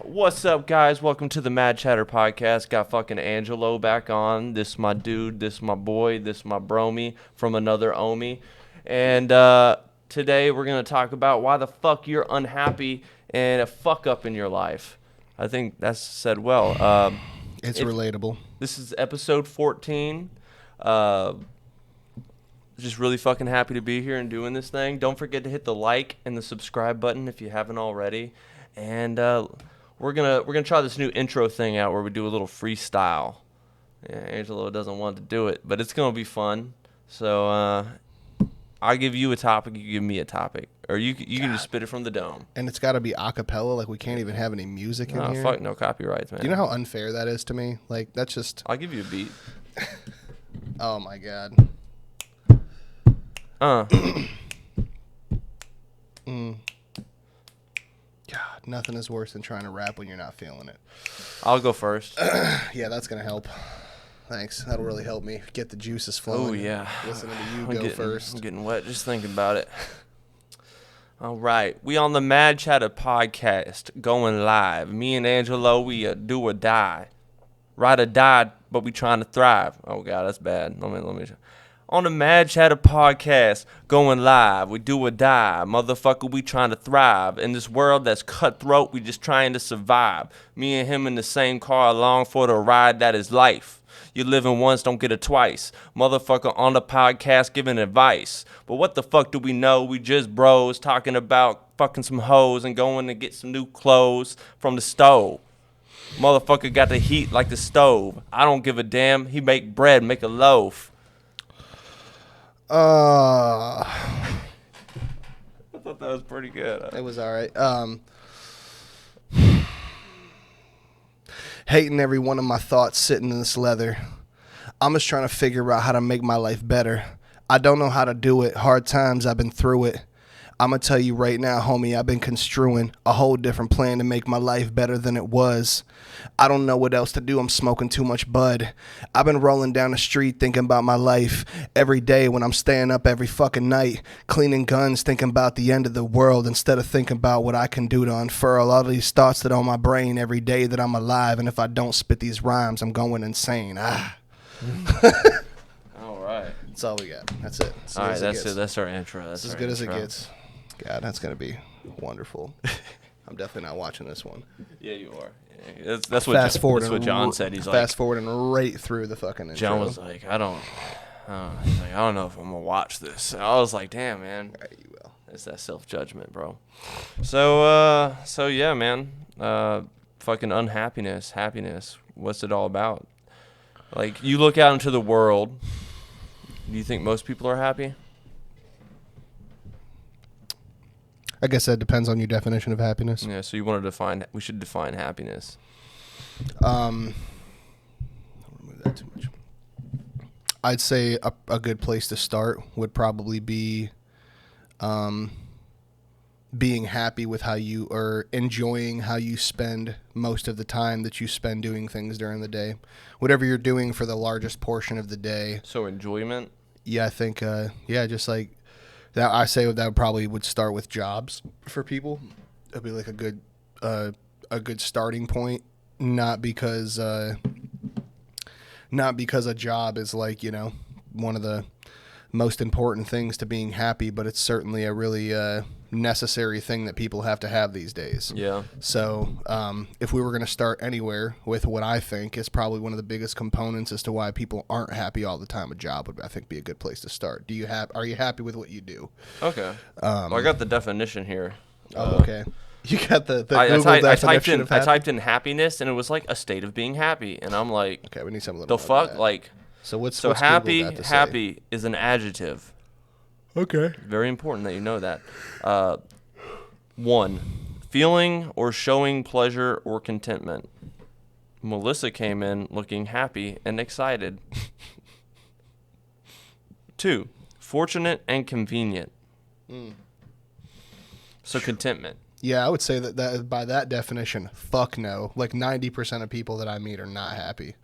What's up, guys? Welcome to the Mad Chatter Podcast. Got fucking Angelo back on. This my dude. This my boy. This my bromie from another Omi. And today we're going to talk about why the fuck you're unhappy and a fuck up in your life. I think that's said well. It's relatable. This is episode 14. Just really fucking happy to be here and doing this thing. Don't forget to hit the like and the subscribe button if you haven't already. And we're gonna try this new intro thing out where we do a little freestyle. Yeah, Angelo doesn't want to do it, but it's gonna be fun. So I give you a topic, you give me a topic, or you can just spit it from the dome. And it's got to be a cappella. Like, we can't even have any music in here. Fuck no copyrights, man. Do you know how unfair that is to me? Like, that's just... I'll give you a beat. Oh, my God. God, nothing is worse than trying to rap when you're not feeling it. I'll go first. Yeah, that's going to help. Thanks. That'll really help me get the juices flowing. Oh, yeah. Listening to you first. I'm getting wet just thinking about it. All right. We on the Mad Chatter Podcast going live. Me and Angelo, we do or die. Ride or die, but we trying to thrive. Oh, God, that's bad. Let me. On the Mad Chatter Podcast, going live, we do or die. Motherfucker, we trying to thrive. In this world that's cutthroat, we just trying to survive. Me and him in the same car along for the ride that is life. You living once, don't get it twice. Motherfucker on the podcast giving advice. But what the fuck do we know? We just bros talking about fucking some hoes and going to get some new clothes from the stove. Motherfucker got the heat like the stove. I don't give a damn. He make bread, make a loaf. I thought that was pretty good. It was all right. Hating every one of my thoughts sitting in this leather. I'm just trying to figure out how to make my life better. I don't know how to do it. Hard times, I've been through it. I'm going to tell you right now, homie, I've been construing a whole different plan to make my life better than it was. I don't know what else to do. I'm smoking too much bud. I've been rolling down the street thinking about my life every day when I'm staying up every fucking night, cleaning guns, thinking about the end of the world instead of thinking about what I can do to unfurl all of these thoughts that are on my brain every day that I'm alive. And if I don't spit these rhymes, I'm going insane. All right. That's all we got. That's it. All right, that's it. That's our intro. That's as good as it gets. God, that's going to be wonderful. I'm definitely not watching this one. Yeah, you are. Yeah, that's what John said. He's like, fast forwarding right through the fucking intro. John was like, I don't know if I'm gonna watch this. And I was like, damn, man. All right, you will. It's that self-judgment, bro. So yeah, man. Fucking unhappiness, happiness. What's it all about? Like, you look out into the world. Do you think most people are happy? I guess that depends on your definition of happiness. Yeah, so we should define happiness. I don't move that too much. I'd say a good place to start would probably be being happy with how you are enjoying how you spend most of the time that you spend doing things during the day. Whatever you're doing for the largest portion of the day. So enjoyment? Yeah, I think, just like that. I say that probably would start with jobs for people. It'd be like a good starting point, not because a job is like, one of the most important things to being happy, but it's certainly a really necessary thing that people have to have these days. Yeah. So if we were going to start anywhere with what I think is probably one of the biggest components as to why people aren't happy all the time, a job would, I think, be a good place to start. Are you happy with what you do? Okay. Well, I got the definition here. Okay. You got the Google definition of happy? I typed in happiness, and it was like a state of being happy, and I'm like, okay, we need something a little the more fuck, than that. like. So what's happy? Google got to say? Happy is an adjective. Okay. Very important that you know that. 1, feeling or showing pleasure or contentment. Melissa came in looking happy and excited. 2, fortunate and convenient. So contentment. Yeah, I would say that by that definition, fuck no. Like 90% of people that I meet are not happy.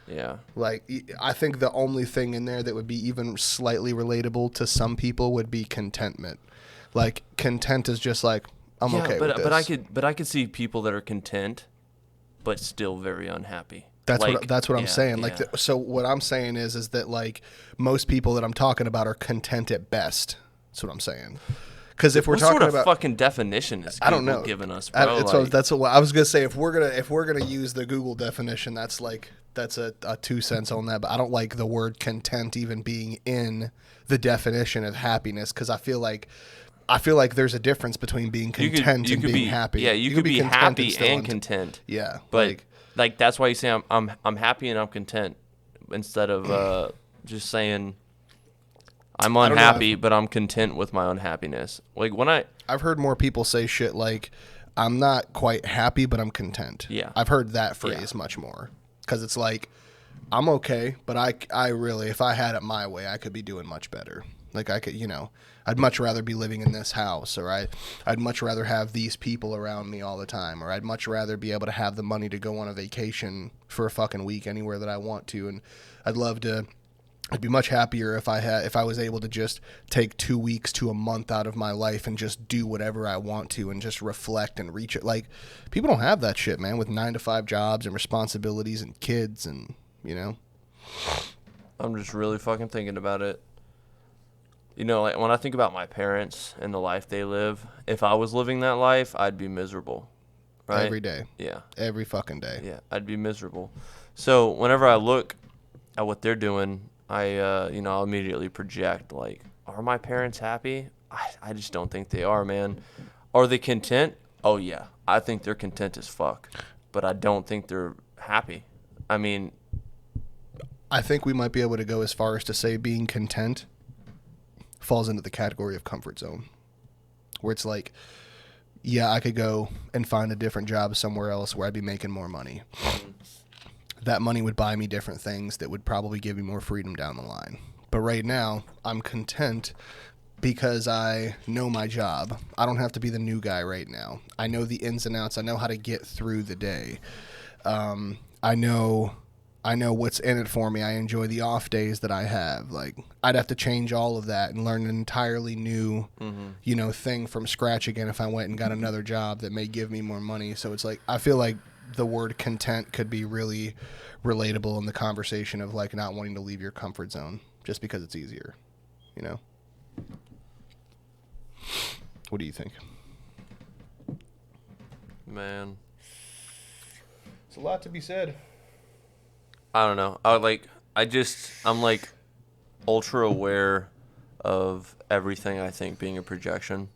Yeah. Like, I think the only thing in there that would be even slightly relatable to some people would be contentment. Like, content is just like, I'm okay with this. but I could see people that are content, but still very unhappy. That's what I'm saying. Yeah. So what I'm saying is that like most people that I'm talking about are content at best. That's what I'm saying. Because if we're what talking sort of about fucking definition is Google I don't know giving us, bro? that's what I was gonna say. If we're gonna use the Google definition, that's a 2 cents on that. But I don't like the word content even being in the definition of happiness, because I feel like there's a difference between being content and being happy. Yeah, you could be happy and content. Yeah, but like that's why you say I'm happy and I'm content, instead of just saying I'm unhappy but I'm content with my unhappiness. Like I've heard more people say shit like I'm not quite happy but I'm content. Yeah, I've heard that phrase much more, because it's like I'm okay, but I really, if I had it my way, I could be doing much better. Like I could, I'd much rather be living in this house, or I'd much rather have these people around me all the time, or I'd much rather be able to have the money to go on a vacation for a fucking week anywhere that I want to. And I'd be much happier if I was able to just take 2 weeks to a month out of my life and just do whatever I want to and just reflect and reach it. Like, people don't have that shit, man, with 9-to-5 jobs and responsibilities and kids and, I'm just really fucking thinking about it. Like when I think about my parents and the life they live, if I was living that life, I'd be miserable. Right? Every day. Yeah. Every fucking day. Yeah, I'd be miserable. So whenever I look at what they're doing, I'll immediately project, like, are my parents happy? I just don't think they are, man. Are they content? Oh, yeah. I think they're content as fuck. But I don't think they're happy. I mean, I think we might be able to go as far as to say being content falls into the category of comfort zone, where it's like, yeah, I could go and find a different job somewhere else where I'd be making more money. That money would buy me different things that would probably give me more freedom down the line. But right now, I'm content because I know my job. I don't have to be the new guy right now. I know the ins and outs. I know how to get through the day. I know what's in it for me. I enjoy the off days that I have. Like, I'd have to change all of that and learn an entirely new, thing from scratch again if I went and got another job that may give me more money. So it's like, I feel like the word content could be really relatable in the conversation of like not wanting to leave your comfort zone just because it's easier, What do you think? Man, it's a lot to be said. I don't know. I'm like ultra aware of everything, I think, being a projection.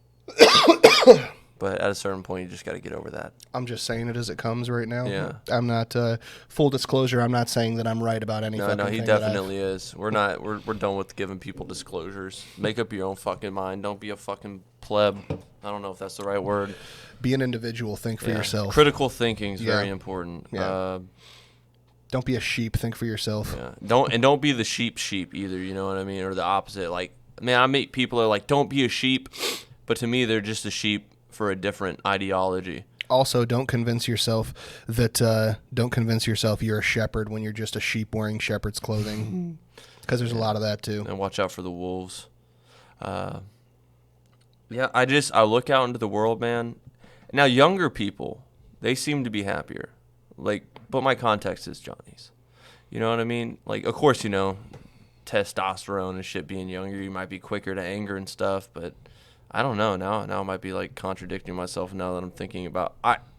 But at a certain point, you just got to get over that. I'm just saying it as it comes right now. Yeah. I'm not, full disclosure, I'm not saying that I'm right about anything. No, he definitely is. We're done with giving people disclosures. Make up your own fucking mind. Don't be a fucking pleb. I don't know if that's the right word. Be an individual. Think for yourself. Critical thinking is very important. Yeah. Don't be a sheep. Think for yourself. Yeah. Don't be the sheep either. You know what I mean? Or the opposite. Like, man, I meet people that are like, don't be a sheep, but to me, they're just a sheep for a different ideology. Also, don't convince yourself you're a shepherd when you're just a sheep wearing shepherd's clothing, because there's a lot of that too. And watch out for the wolves. I look out into the world, man. Now, younger people, they seem to be happier. Like, but my context is Johnny's. You know what I mean? Like, of course, testosterone and shit being younger, you might be quicker to anger and stuff, but I don't know. Now I might be like contradicting myself now that I'm thinking about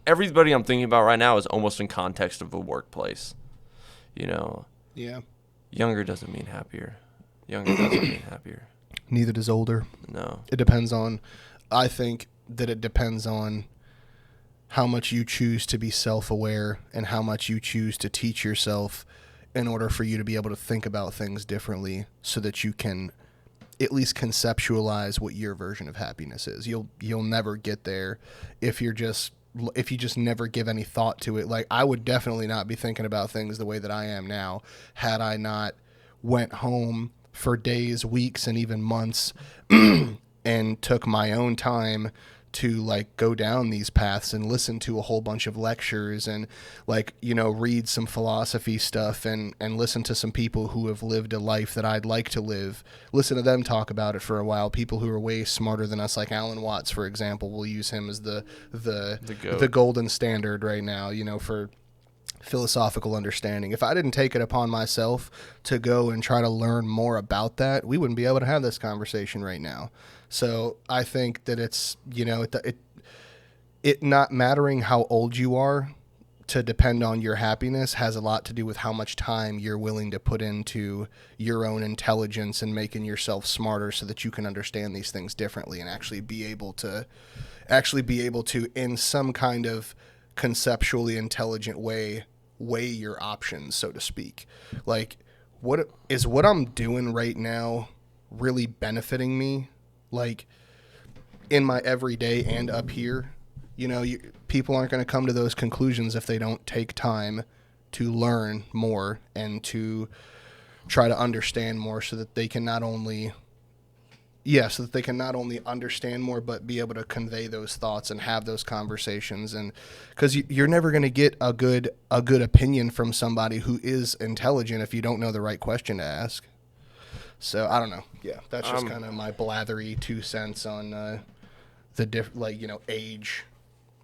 everybody I'm thinking about right now is almost in context of a workplace. Yeah. Younger doesn't mean happier. Younger doesn't mean happier. Neither does older. No. I think that it depends on how much you choose to be self-aware and how much you choose to teach yourself in order for you to be able to think about things differently so that you can at least conceptualize what your version of happiness is. You'll never get there if you just never give any thought to it. Like, I would definitely not be thinking about things the way that I am now had I not went home for days, weeks, and even months and took my own time to like go down these paths and listen to a whole bunch of lectures and like, you know, read some philosophy stuff and listen to some people who have lived a life that I'd like to live, listen to them talk about it for a while. People who are way smarter than us, like Alan Watts, for example. We'll use him as the golden standard right now, you know, for philosophical understanding. If I didn't take it upon myself to go and try to learn more about that, we wouldn't be able to have this conversation right now. So I think that it's, you know, it not mattering how old you are to depend on your happiness has a lot to do with how much time you're willing to put into your own intelligence and making yourself smarter so that you can understand these things differently and actually be able to in some kind of conceptually intelligent way weigh your options, so to speak. Like, what I'm doing right now really benefiting me, like in my everyday and up here? You know, people aren't going to come to those conclusions if they don't take time to learn more and to try to understand more, so that they can not only understand more, but be able to convey those thoughts and have those conversations. And because you're never going to get a good opinion from somebody who is intelligent if you don't know the right question to ask. So I don't know. Yeah, that's just kind of my blathery 2 cents on age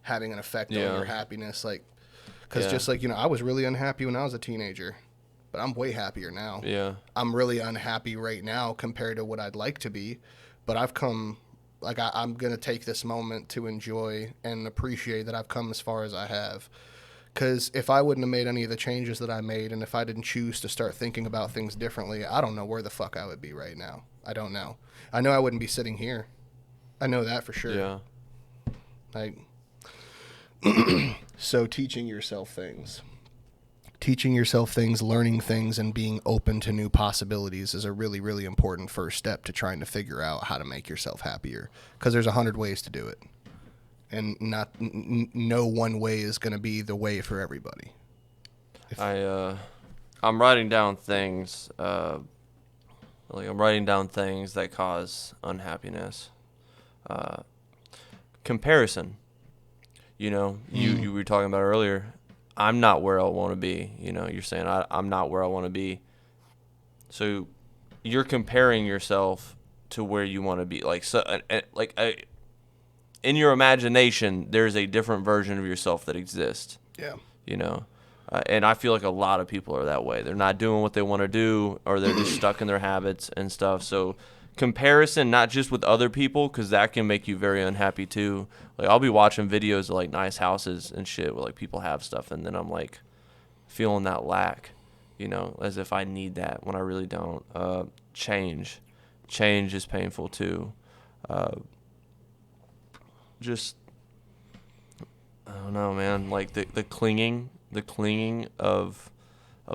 having an effect on your happiness. Like, because just like, you know, I was really unhappy when I was a teenager, but I'm way happier now. Yeah. I'm really unhappy right now compared to what I'd like to be, but I've come, like, I'm going to take this moment to enjoy and appreciate that I've come as far as I have. Because if I wouldn't have made any of the changes that I made, and if I didn't choose to start thinking about things differently, I don't know where the fuck I would be right now. I don't know. I know I wouldn't be sitting here. I know that for sure. Yeah. Like, so teaching yourself things, learning things, and being open to new possibilities is a really, really important first step to trying to figure out how to make yourself happier. Because there's 100 ways to do it, and no one way is going to be the way for everybody. I'm writing down things. I'm writing down things that cause unhappiness. Comparison. You know, you were talking about earlier. I'm not where I want to be. You know, you're saying I'm not where I want to be. So you're comparing yourself to where you want to be. Like, so, in your imagination, there's a different version of yourself that exists. Yeah. You know, and I feel like a lot of people are that way. They're not doing what they want to do, or they're just stuck in their habits and stuff. So comparison, not just with other people, because that can make you very unhappy too. Like, I'll be watching videos of like nice houses and shit where like people have stuff, and then I'm like feeling that lack, you know, as if I need that when I really don't. Change is painful too. Just, I don't know, man. Like the clinging of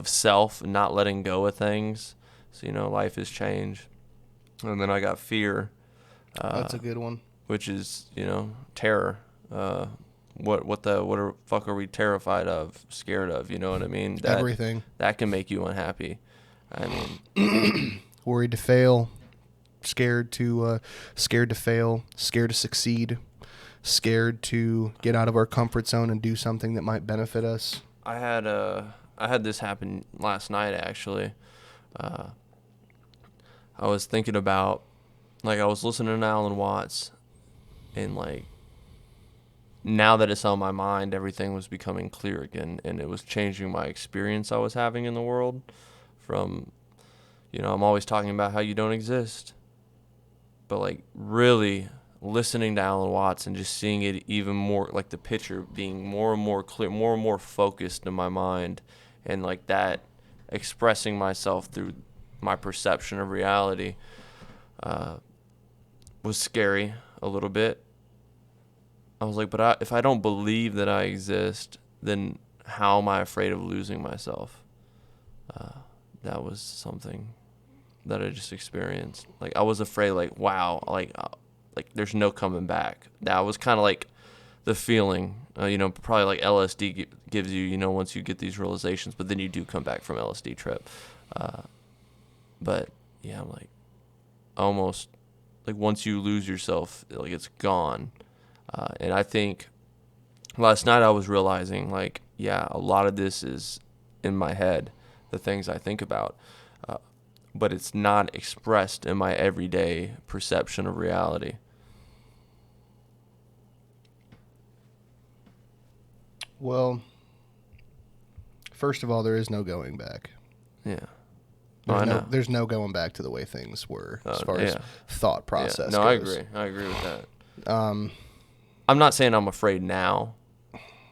self and not letting go of things. So, you know, life is change. And then I got fear. That's a good one. Which is, you know, terror. What the fuck are we terrified of, scared of? You know what I mean? Everything. That can make you unhappy. I mean, worried to fail, scared to fail, scared to succeed, scared to get out of our comfort zone and do something that might benefit us. I had this happen last night, actually. I was thinking about, like, I was listening to Alan Watts, and like, now that it's on my mind, everything was becoming clear again, and it was changing my experience I was having in the world. From, you know, I'm always talking about how you don't exist, but like really listening to Alan Watts and just seeing it even more, like the picture being more and more clear, more and more focused in my mind, and like that expressing myself through my perception of reality was scary a little bit. I was like, but if I don't believe that I exist, then how am I afraid of losing myself? That was something that I just experienced. Like, I was afraid, like, wow, like there's no coming back. That was kind of like the feeling, you know, probably like LSD gives you, you know, once you get these realizations, but then you do come back from LSD trip. But yeah, I'm like, almost like once you lose yourself, like it's gone. And I think last night I was realizing, like, yeah, a lot of this is in my head, the things I think about, but it's not expressed in my everyday perception of reality. Well, first of all, there is no going back. Yeah. I know. There's no going back to the way things were as far as Yeah. thought process No, goes. I agree with that. Um, I'm not saying I'm afraid now,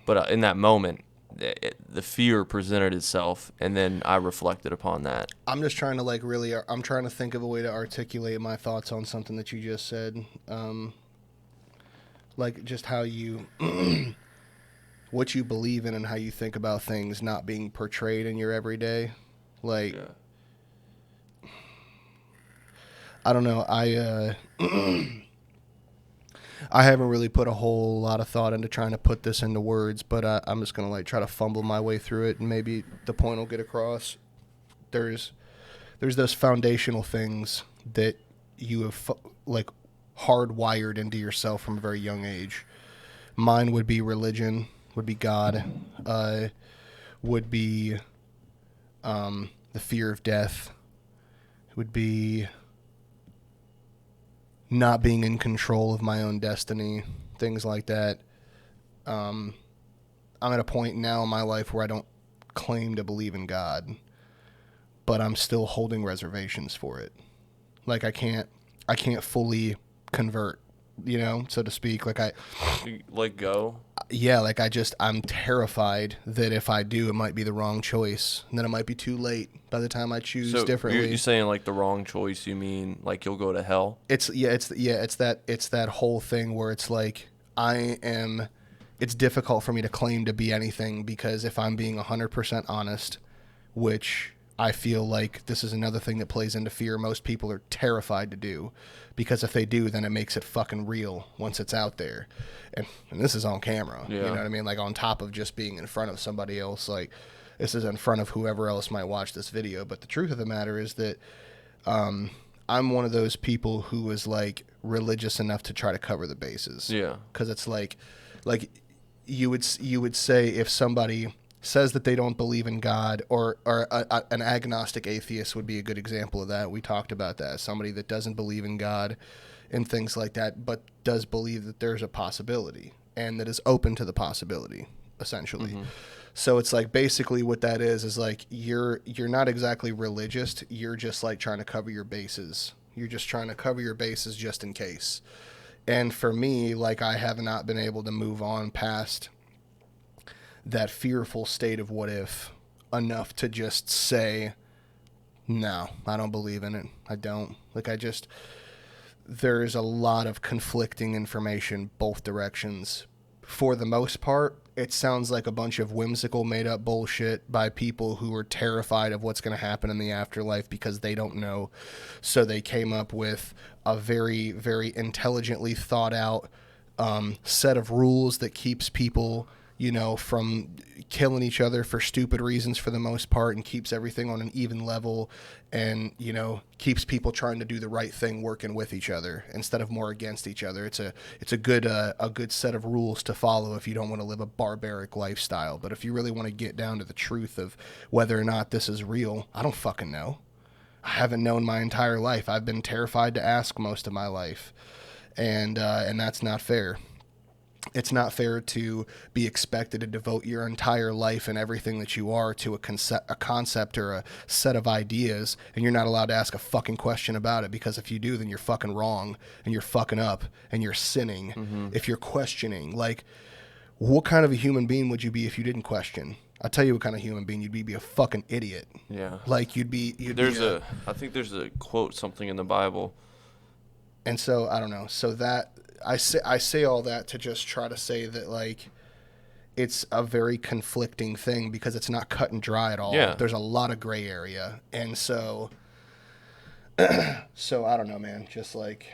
but in that moment, the fear presented itself, and then I reflected upon that. I'm just trying to I'm trying to think of a way to articulate my thoughts on something that you just said. Like just how you, what you believe in and how you think about things not being portrayed in your everyday. Like, I don't know. I haven't really put a whole lot of thought into trying to put this into words, but I'm just gonna like try to fumble my way through it, and maybe the point will get across. There's those foundational things that you have like hardwired into yourself from a very young age. Mine would be religion, would be God, would be the fear of death, would be not being in control of my own destiny, things like that. I'm at a point now in my life where I don't claim to believe in God, but I'm still holding reservations for it. Like I can't fully convert, so to speak. Like Let go. Yeah, like I'm terrified that if I do, it might be the wrong choice, and then it might be too late by the time I choose differently. You're saying like the wrong choice? You mean like you'll go to hell? It's that whole thing where it's like it's difficult for me to claim to be anything, because if I'm being 100% honest, which I feel like this is another thing that plays into fear most people are terrified to do, because if they do, then it makes it fucking real once it's out there. And this is on camera. Yeah. You know what I mean? Like on top of just being in front of somebody else, like this is in front of whoever else might watch this video. But the truth of the matter is that I'm one of those people who is like religious enough to try to cover the bases. Yeah. Because it's like you would say if somebody says that they don't believe in God, or an agnostic atheist would be a good example of that. We talked about that. Somebody that doesn't believe in God and things like that, but does believe that there's a possibility and that is open to the possibility, essentially. Mm-hmm. So it's like basically what that is like you're not exactly religious. You're just like trying to cover your bases. You're just trying to cover your bases just in case. And for me, like I have not been able to move on past that fearful state of what if enough to just say, no, I don't believe in it. I don't. Like there's a lot of conflicting information both directions. For the most part, it sounds like a bunch of whimsical made up bullshit by people who are terrified of what's going to happen in the afterlife because they don't know. So they came up with a very, very intelligently thought out set of rules that keeps people, from killing each other for stupid reasons for the most part, and keeps everything on an even level, and, keeps people trying to do the right thing, working with each other instead of more against each other. It's a good set of rules to follow if you don't want to live a barbaric lifestyle. But if you really want to get down to the truth of whether or not this is real, I don't fucking know. I haven't known my entire life. I've been terrified to ask most of my life, and that's not fair. It's not fair to be expected to devote your entire life and everything that you are to a concept or a set of ideas, and you're not allowed to ask a fucking question about it, because if you do, then you're fucking wrong, and you're fucking up, and you're sinning. Mm-hmm. If you're questioning, like, what kind of a human being would you be if you didn't question? I'll tell you what kind of human being you'd be a fucking idiot. Yeah. Like, I think there's a quote, something in the Bible. And so, I don't know. So that... I say all that to just try to say that, like, it's a very conflicting thing because it's not cut and dry at all. Yeah. There's a lot of gray area. And so so I don't know, man. Just like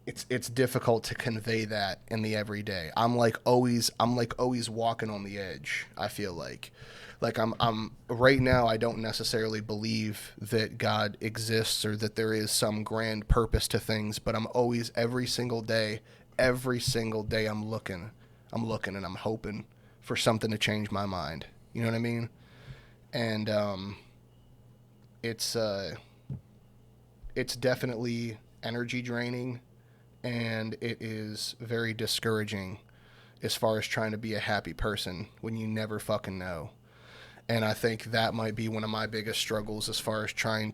it's difficult to convey that in the everyday. I'm always walking on the edge, I feel like. Like I'm right now, I don't necessarily believe that God exists or that there is some grand purpose to things, but I'm always, every single day, every single day I'm looking and I'm hoping for something to change my mind. You know what I mean? And it's definitely energy draining, and it is very discouraging as far as trying to be a happy person when you never fucking know. And I think that might be one of my biggest struggles as far as trying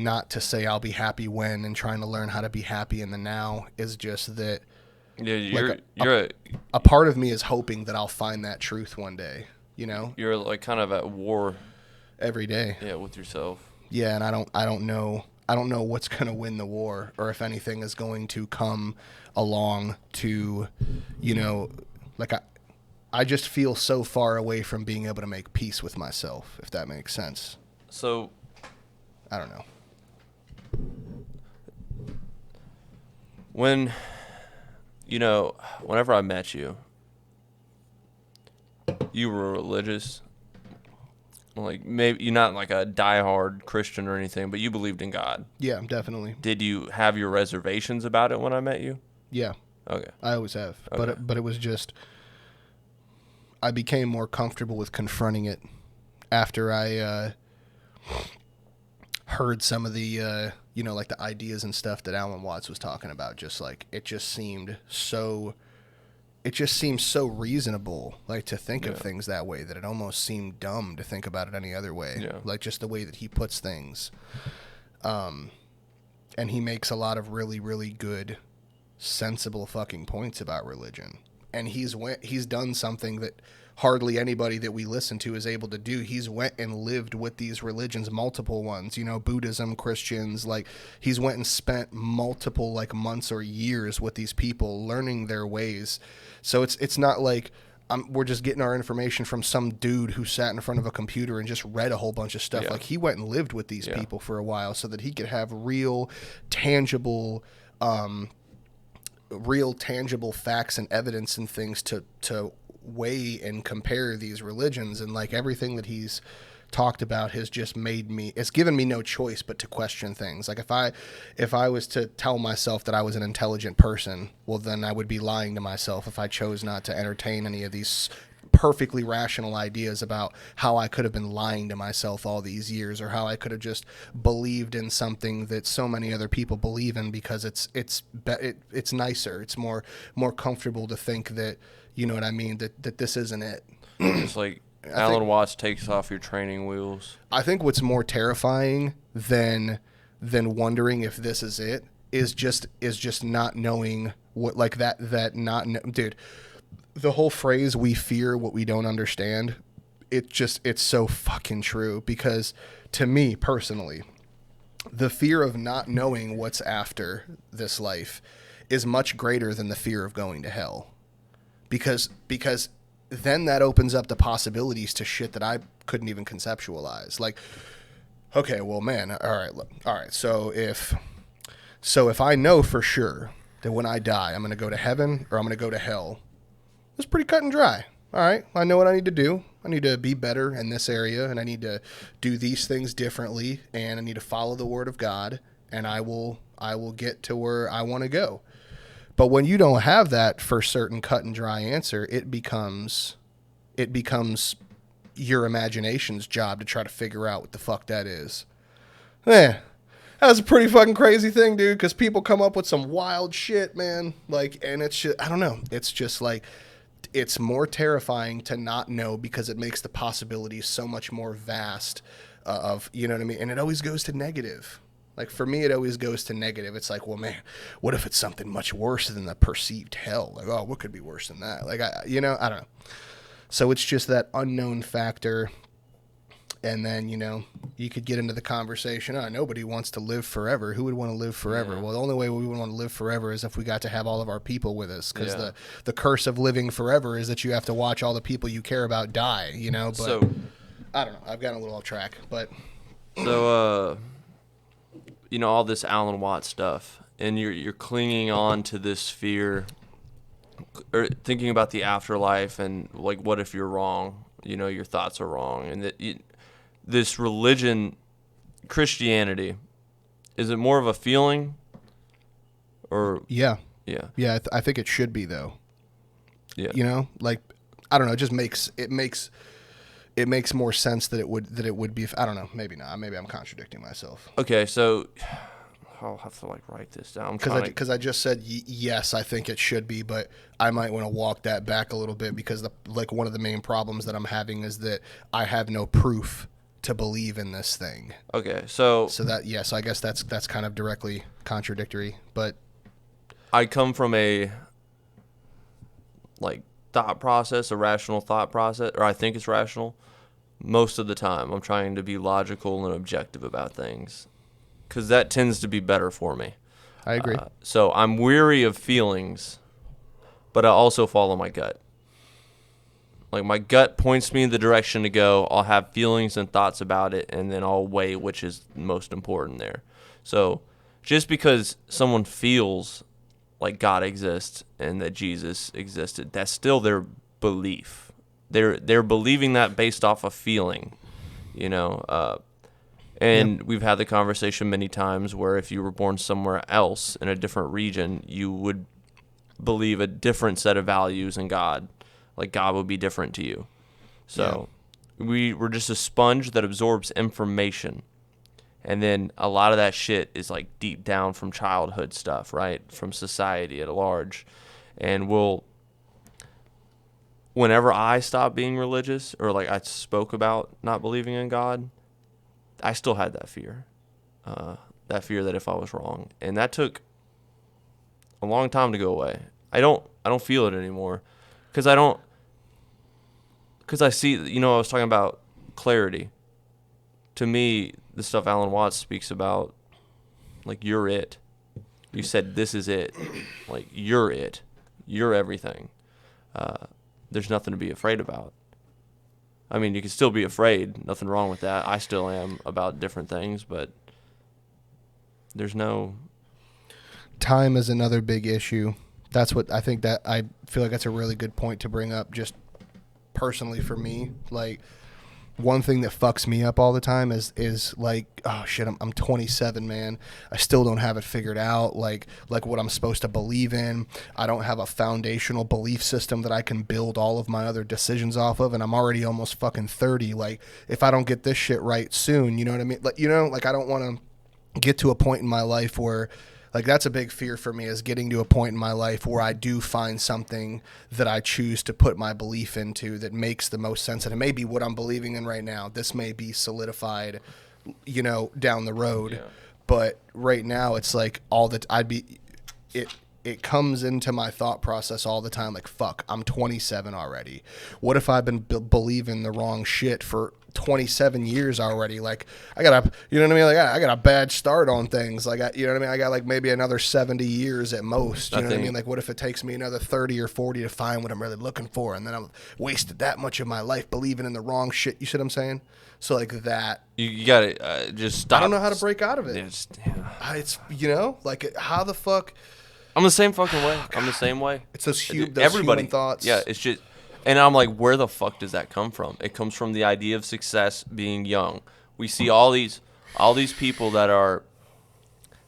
not to say I'll be happy when, and trying to learn how to be happy in the now, is just that. Yeah, a part of me is hoping that I'll find that truth one day, you know? You're like kind of at war Every day. Yeah, with yourself. Yeah, and I don't know what's going to win the war, or if anything is going to come along to, you know, like I just feel so far away from being able to make peace with myself, if that makes sense. So I don't know. Whenever I met you, you were religious. Like, maybe you're not like a diehard Christian or anything, but you believed in God. Yeah, definitely. Did you have your reservations about it when I met you? Yeah. Okay. I always have. Okay. But it was just, I became more comfortable with confronting it after I heard some of the like the ideas and stuff that Alan Watts was talking about. Just like it just seemed so reasonable, like, to think of things that way, that it almost seemed dumb to think about it any other way. Yeah. Like, just the way that he puts things. And he makes a lot of really, really good, sensible fucking points about religion. And he's done something that hardly anybody that we listen to is able to do. He's went and lived with these religions, multiple ones, Buddhism, Christians, like, he's went and spent multiple, like, months or years with these people, learning their ways. So it's not like we're just getting our information from some dude who sat in front of a computer and just read a whole bunch of stuff. Yeah. Like, he went and lived with these people for a while so that he could have real tangible facts and evidence and things to weigh and compare these religions. And, like, everything that he's talked about has just it's given me no choice but to question things. Like, if I was to tell myself that I was an intelligent person, well, then I would be lying to myself if I chose not to entertain any of these perfectly rational ideas about how I could have been lying to myself all these years, or how I could have just believed in something that so many other people believe in because it's nicer. It's more comfortable to think that, you know what I mean, that this isn't it. It's like Alan Watts takes off your training wheels. I think what's more terrifying than wondering if this is it is just not knowing what, like, dude, the whole phrase, we fear what we don't understand, it's so fucking true. Because to me personally, the fear of not knowing what's after this life is much greater than the fear of going to hell. Because then that opens up the possibilities to shit that I couldn't even conceptualize. Like, okay, well, man, all right. So if I know for sure that when I die, I'm going to go to heaven or I'm going to go to hell, it's pretty cut and dry. All right, I know what I need to do. I need to be better in this area, and I need to do these things differently, and I need to follow the word of God, and I will get to where I want to go. But when you don't have that for certain cut and dry answer, it becomes your imagination's job to try to figure out what the fuck that is. That's a pretty fucking crazy thing, dude, because people come up with some wild shit, man. Like, and it's just, I don't know. It's just like, it's more terrifying to not know because it makes the possibilities so much more vast you know what I mean? And it always goes to negative. Like, for me, it always goes to negative. It's like, well, man, what if it's something much worse than the perceived hell? Like, oh, what could be worse than that? Like, I don't know. So it's just that unknown factor. And then, you could get into the conversation, nobody wants to live forever. Who would want to live forever? Yeah. Well, the only way we would want to live forever is if we got to have all of our people with us. Because the curse of living forever is that you have to watch all the people you care about die, But so, I don't know. I've gotten a little off track. But so, all this Alan Watts stuff, and you're clinging on to this fear, or thinking about the afterlife, and, like, what if you're wrong? Your thoughts are wrong. And that this religion, Christianity, is it more of a feeling, Or Yeah. yeah, Yeah, I think it should be though. yeah. You know, like I don't know, it just makes more sense that it would be. If, I don't know, maybe not. Maybe I'm contradicting myself. Okay, so I'll have to like write this down. Because I just said yes, I think it should be, but I might want to walk that back a little bit because like one of the main problems that I'm having is that I have no proof to believe in this thing. Okay, so So I guess that's kind of directly contradictory, but I come from a like thought process, a rational thought process, or I think it's rational. Most of the time, I'm trying to be logical and objective about things because that tends to be better for me. I agree. So I'm weary of feelings, but I also follow my gut. Like my gut points me in the direction to go. I'll have feelings and thoughts about it, and then I'll weigh which is most important there. So just because someone feels like God exists and that Jesus existed, that's still their belief. They're believing that based off a feeling, you know. And we've had the conversation many times where if you were born somewhere else in a different region, you would believe a different set of values in God. Like God would be different to you. So we're just a sponge that absorbs information. And then a lot of that shit is like deep down from childhood stuff, right? From society at large. And whenever I stopped being religious or like I spoke about not believing in God, I still had that fear. That fear that if I was wrong. And that took a long time to go away. I don't feel it anymore. Because I see, you know, I was talking about clarity. To me, the stuff Alan Watts speaks about, like, you're it. You said, this is it. Like, you're it. You're everything. There's nothing to be afraid about. I mean, you can still be afraid. Nothing wrong with that. I still am about different things, but there's no... Time is another big issue. That's what I think that I feel like that's a really good point to bring up just personally for me. Like, one thing that fucks me up all the time is like, oh shit, I'm 27, man. I still don't have it figured out, like what I'm supposed to believe in. I don't have a foundational belief system that I can build all of my other decisions off of, and I'm already almost fucking 30. Like, if I don't get this shit right soon, you know what I mean? Like, you know, like I don't want to get to a point in my life where, like, that's a big fear for me, is getting to a point in my life where I do find something that I choose to put my belief into that makes the most sense. And it may be what I'm believing in right now. This may be solidified, you know, down the road. Yeah. But right now it's like it comes into my thought process all the time. Like, fuck, I'm 27 already. What if I've been believing the wrong shit for 27 years already? Like, I got a, you know what I mean? Like, I got a bad start on things. Like, you know what I mean? I got like maybe another 70 years at most. You know what I mean? Like, what if it takes me another 30 or 40 to find what I'm really looking for? And then I've wasted that much of my life believing in the wrong shit. You see what I'm saying? So like that. You gotta just stop. I don't know how to break out of it. Yeah. It's, you know, like, how the fuck. I'm the same fucking way. I'm the same way. It's those human thoughts. Yeah, it's just, and I'm like, where the fuck does that come from? It comes from the idea of success being young. We see all these people that are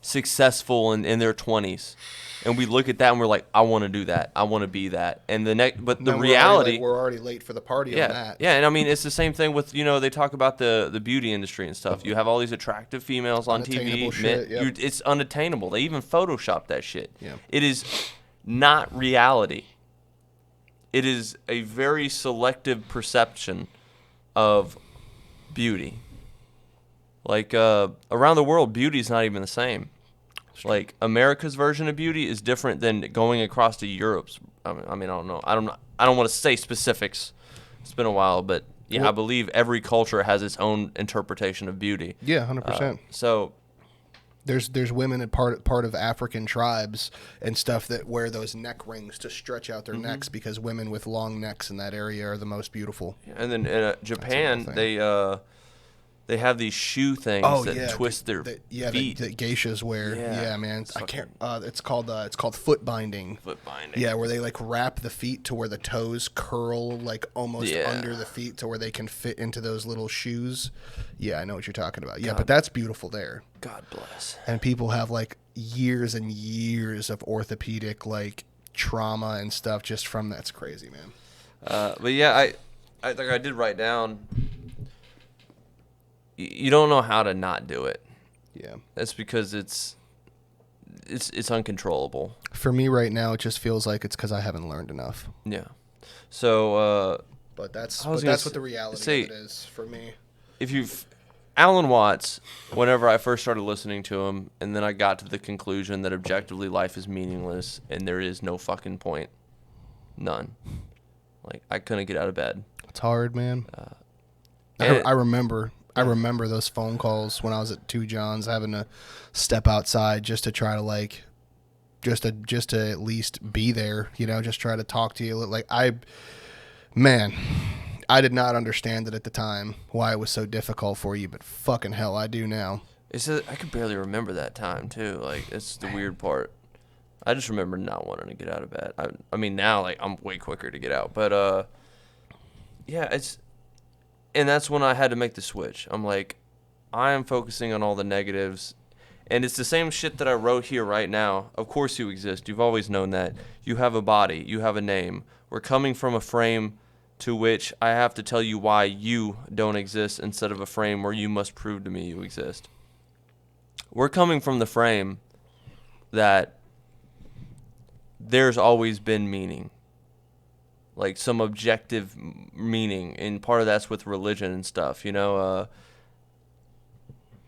successful in their 20s, and we look at that and we're like, I want to do that. I want to be that. And but the reality, we're already late for the party on that. Yeah, and I mean, it's the same thing with, you know, they talk about the beauty industry and stuff. You have all these attractive females on TV. Shit, yep. It's unattainable. They even Photoshop that shit. Yeah. It is not reality. It is a very selective perception of beauty. Like, around the world, beauty is not even the same. Like, America's version of beauty is different than going across to Europe's. I mean, I don't know. I don't want to say specifics. It's been a while, but yeah, well, I believe every culture has its own interpretation of beauty. Yeah, 100%. So there's women in part of African tribes and stuff that wear those neck rings to stretch out their necks, because women with long necks in that area are the most beautiful. And then in Japan, they have these shoe things that twist their feet. The geishas wear. Yeah, man. I can't. It's called foot binding. Foot binding. Yeah, where they like wrap the feet to where the toes curl like almost under the feet to where they can fit into those little shoes. Yeah, I know what you're talking about. Yeah, but that's beautiful there. God bless. And people have like years and years of orthopedic like trauma and stuff just from that's crazy, man. But yeah, I think I did write down. You don't know how to not do it. Yeah. That's because it's uncontrollable. For me right now, it just feels like it's because I haven't learned enough. Yeah. So. But that's I was what gonna the reality say, of it is for me. If you've Alan Watts, whenever I first started listening to him, and then I got to the conclusion that objectively life is meaningless and there is no fucking point. None. Like, I couldn't get out of bed. It's hard, man. And- I remember those phone calls when I was at Two Johns having to step outside just to try to like just to at least be there, you know, just try to talk to you. Like I did not understand it at the time why it was so difficult for you, but fucking hell, I do now. I could barely remember that time, too. Like, it's the weird part. I just remember not wanting to get out of bed. I mean, now, like, I'm way quicker to get out. But, yeah, and that's when I had to make the switch. I'm like, I am focusing on all the negatives. And it's the same shit that I wrote here right now. Of course you exist. You've always known that. You have a body. You have a name. We're coming from a frame to which I have to tell you why you don't exist instead of a frame where you must prove to me you exist. We're coming from the frame that there's always been meaning, like some objective meaning, and part of that's with religion and stuff, you know.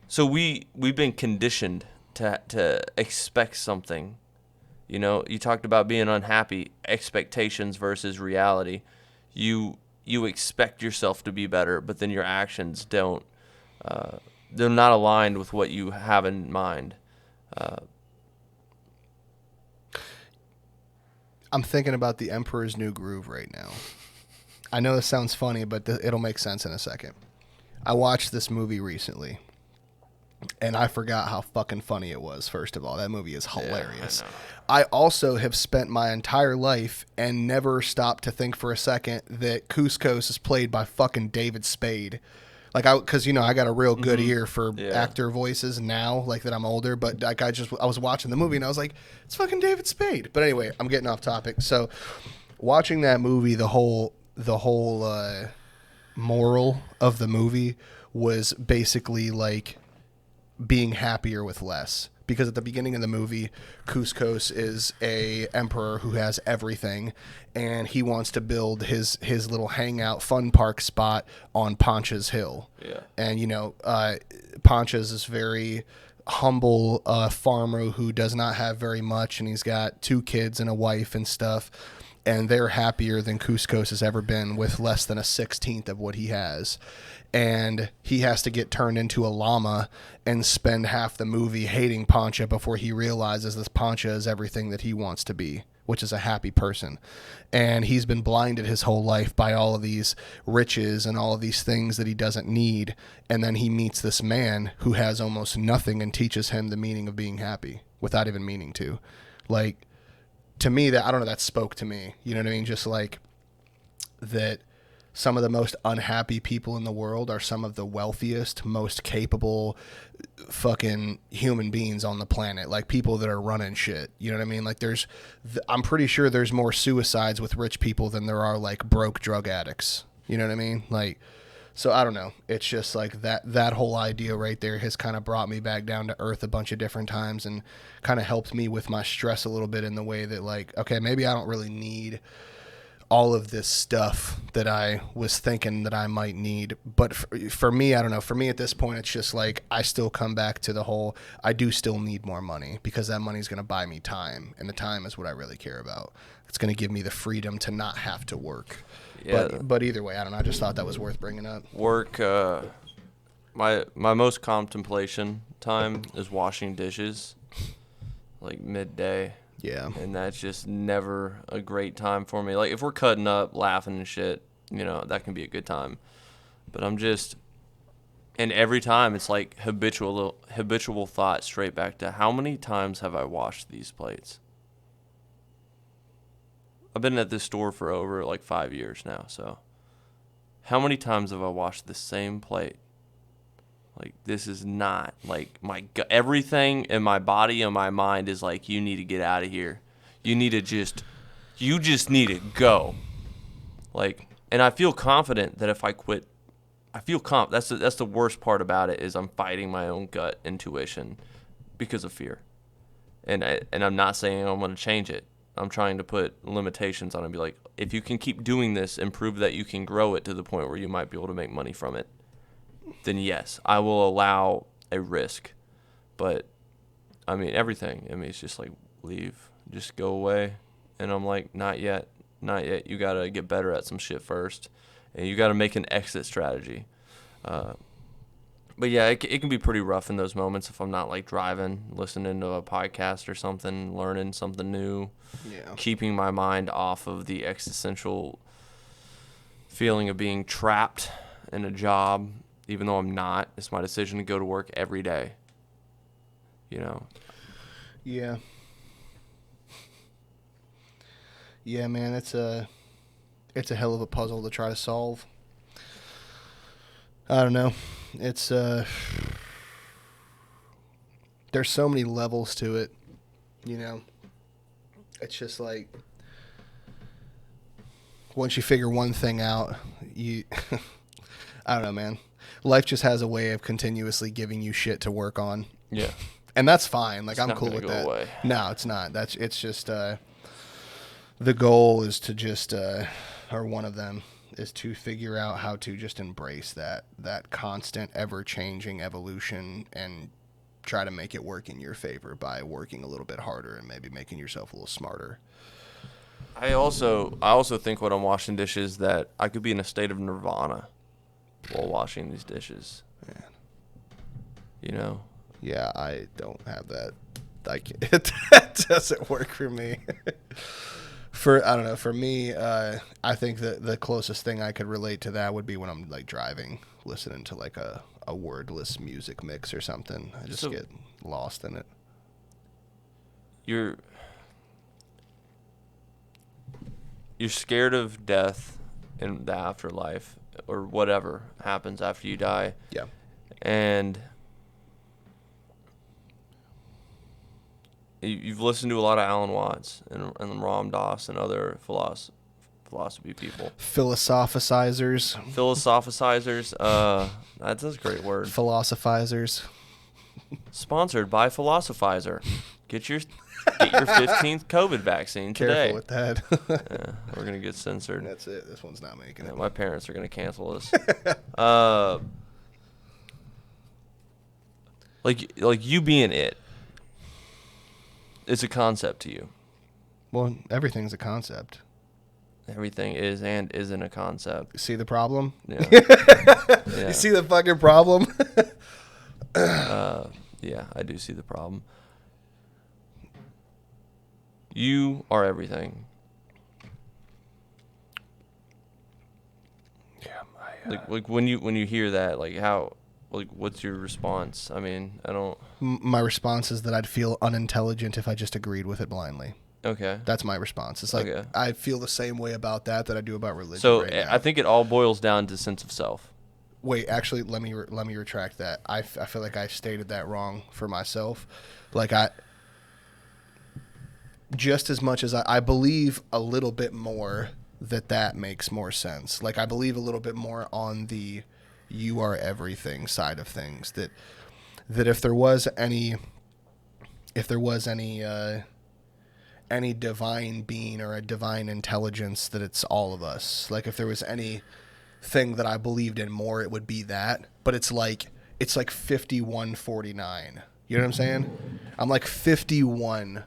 So we've been conditioned to expect something, you know. You talked about being unhappy, expectations versus reality. You expect yourself to be better, but then your actions don't. They're not aligned with what you have in mind. I'm thinking about The Emperor's New Groove right now. I know this sounds funny, but it'll make sense in a second. I watched this movie recently, and I forgot how fucking funny it was, first of all. That movie is hilarious. Yeah, I know. I also have spent my entire life and never stopped to think for a second that Kuzcos is played by fucking David Spade. Like, because, you know, I got a real good ear for actor voices now, like that I'm older. But like, I was watching the movie and I was like, it's fucking David Spade. But anyway, I'm getting off topic. So watching that movie, the whole moral of the movie was basically like being happier with less. Because at the beginning of the movie, Kuzcos is a emperor who has everything, and he wants to build his little hangout fun park spot on Ponchas Hill. Yeah. And, you know, Ponchas is very humble farmer who does not have very much, and he's got 2 kids and a wife and stuff, and they're happier than Kuzcos has ever been with less than a 16th of what he has. And he has to get turned into a llama and spend half the movie hating Poncha before he realizes this Poncha is everything that he wants to be, which is a happy person. And he's been blinded his whole life by all of these riches and all of these things that he doesn't need. And then he meets this man who has almost nothing and teaches him the meaning of being happy without even meaning to. Like, to me, that, I don't know, that spoke to me. You know what I mean? Just like that. Some of the most unhappy people in the world are some of the wealthiest, most capable fucking human beings on the planet. Like, people that are running shit. You know what I mean? Like, I'm pretty sure there's more suicides with rich people than there are like broke drug addicts. You know what I mean? Like, so I don't know. It's just like that whole idea right there has kind of brought me back down to earth a bunch of different times and kind of helped me with my stress a little bit in the way that, like, okay, maybe I don't really need all of this stuff that I was thinking that I might need. But for me, I don't know. For me at this point, it's just like I still come back to the whole, I do still need more money because that money's going to buy me time. And the time is what I really care about. It's going to give me the freedom to not have to work. Yeah. But either way, I don't know. I just thought that was worth bringing up. Work, my most contemplation time is washing dishes, like midday. Yeah. And that's just never a great time for me. Like, if we're cutting up, laughing and shit, you know, that can be a good time. But I'm just, and every time it's like habitual thought straight back to how many times have I washed these plates? I've been at this store for over like 5 years now, so how many times have I washed the same plate? Like, this is not, like, everything in my body and my mind is like, you need to get out of here. You just need to go. Like, and I feel confident that if I quit, that's the worst part about it, is I'm fighting my own gut intuition because of fear. And I'm not saying I'm going to change it. I'm trying to put limitations on it and be like, if you can keep doing this and prove that you can grow it to the point where you might be able to make money from it, then yes, I will allow a risk. But, I mean, everything. I mean, it's just like, leave, just go away. And I'm like, not yet. You got to get better at some shit first. And you got to make an exit strategy. But yeah, it can be pretty rough in those moments if I'm not like driving, listening to a podcast or something, learning something new, keeping my mind off of the existential feeling of being trapped in a job, even though I'm not. It's my decision to go to work every day. You know? Yeah. Yeah, man, it's a hell of a puzzle to try to solve. I don't know. It's there's so many levels to it, you know. It's just like once you figure one thing out, you I don't know, man. Life just has a way of continuously giving you shit to work on. Yeah. And that's fine. Like, it's I'm cool with that. Away. No, it's not. It's just the goal is to just or one of them is to figure out how to just embrace that constant, ever-changing evolution and try to make it work in your favor by working a little bit harder and maybe making yourself a little smarter. I also think when I'm washing dishes that I could be in a state of nirvana while washing these dishes. Man. You know? Yeah, I don't have that. That doesn't work for me. For me, I think that the closest thing I could relate to that would be when I'm like driving, listening to like a wordless music mix or something. I just get lost in it. You're scared of death in the afterlife or whatever happens after you die. Yeah. And you've listened to a lot of Alan Watts and Ram Dass and other philosophy people. Philosophizers. That's a great word. Philosophizers. Sponsored by Philosophizer. Get your 15th COVID vaccine today. Careful with that. Yeah, we're gonna get censored. That's it. This one's not making it. My parents are gonna cancel us. Like you being it. It's a concept to you. Well, everything's a concept. Everything is and isn't a concept. See the problem? Yeah. Yeah. You see the fucking problem? Yeah, I do see the problem. You are everything. Yeah. Like when you hear that, like how, like what's your response? I mean, I don't. My response is that I'd feel unintelligent if I just agreed with it blindly. Okay. That's my response. It's like I feel the same way about that I do about religion. So right now. I think it all boils down to sense of self. Wait, actually, let me retract that. I feel like I stated that wrong for myself. Like just as much as I believe a little bit more that makes more sense. Like I believe a little bit more on the you are everything side of things. That if there was any any divine being or a divine intelligence, that it's all of us. Like if there was any thing that I believed in more, it would be that. But it's like 51-49. You know what I'm saying? I'm like 51%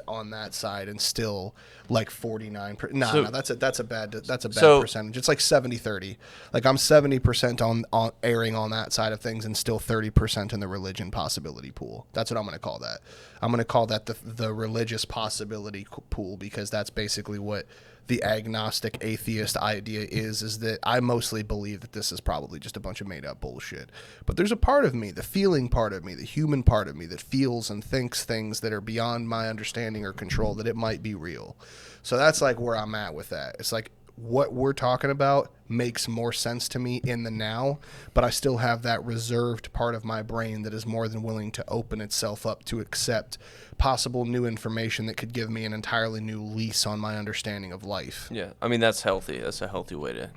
on that side and still like 49%. No, that's a bad percentage. It's like 70-30. Like I'm 70% on erring on that side of things and still 30% in the religion possibility pool. That's what I'm going to call that. I'm going to call that the religious possibility pool, because that's basically what the agnostic atheist idea is that I mostly believe that this is probably just a bunch of made up bullshit. But there's a part of me, the feeling part of me, the human part of me that feels and thinks things that are beyond my understanding or control, that it might be real. So that's like where I'm at with that. It's like what we're talking about makes more sense to me in the now, but I still have that reserved part of my brain that is more than willing to open itself up to accept possible new information that could give me an entirely new lease on my understanding of life. Yeah, I mean that's healthy. That's a healthy way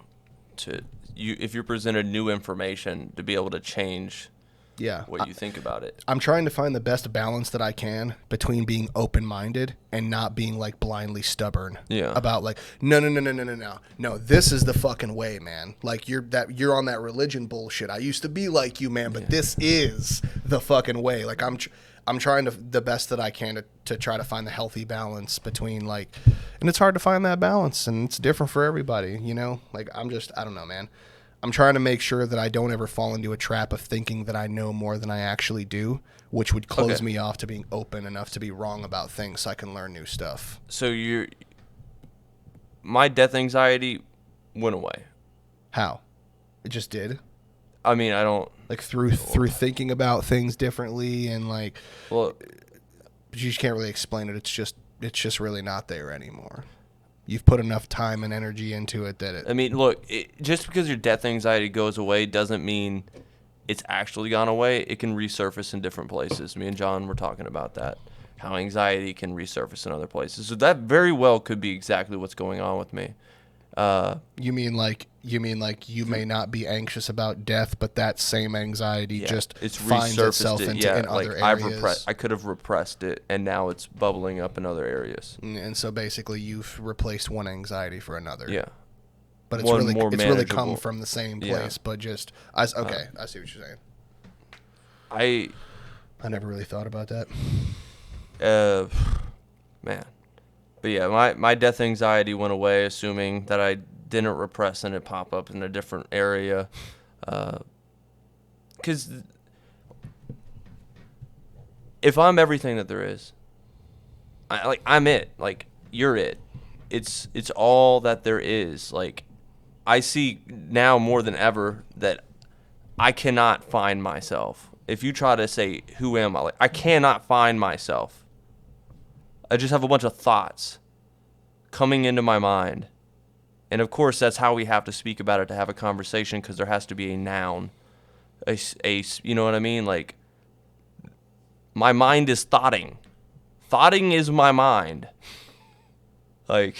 to you if you're presented new information to be able to change Yeah. what you think about it. I'm trying to find the best balance that I can between being open-minded and not being like blindly stubborn. Yeah. About like no, this is the fucking way, man. Like you're on that religion bullshit. I used to be like you, man, but this is the fucking way. Like I'm trying to the best that I can to try to find the healthy balance between like, and it's hard to find that balance, and it's different for everybody, you know. Like I don't know, man. I'm trying to make sure that I don't ever fall into a trap of thinking that I know more than I actually do, which would close me off to being open enough to be wrong about things so I can learn new stuff. So my death anxiety went away. How? It just did? I mean, I don't Like through thinking about things differently and like, well, but you just can't really explain it. It's just really not there anymore. You've put enough time and energy into it that I mean, look, just because your death anxiety goes away doesn't mean it's actually gone away. It can resurface in different places. Me and John were talking about that, how anxiety can resurface in other places. So that very well could be exactly what's going on with me. You mean like you may not be anxious about death, but that same anxiety just it's finds itself in other areas. I could have repressed it, and now it's bubbling up in other areas. And so basically, you've replaced one anxiety for another. Yeah, but it's one really more really manageable. come from the same place, but just I see what you're saying. I never really thought about that. Man. But yeah, my death anxiety went away, assuming that I didn't repress and it pop up in a different area. Because if I'm everything that there is, I'm it. Like, you're it. It's all that there is. Like, I see now more than ever that I cannot find myself. If you try to say, who am I? Like, I cannot find myself. I just have a bunch of thoughts coming into my mind. And of course, that's how we have to speak about it to have a conversation, because there has to be a noun. You know what I mean? Like, my mind is thoughting. Thoughting is my mind. Like,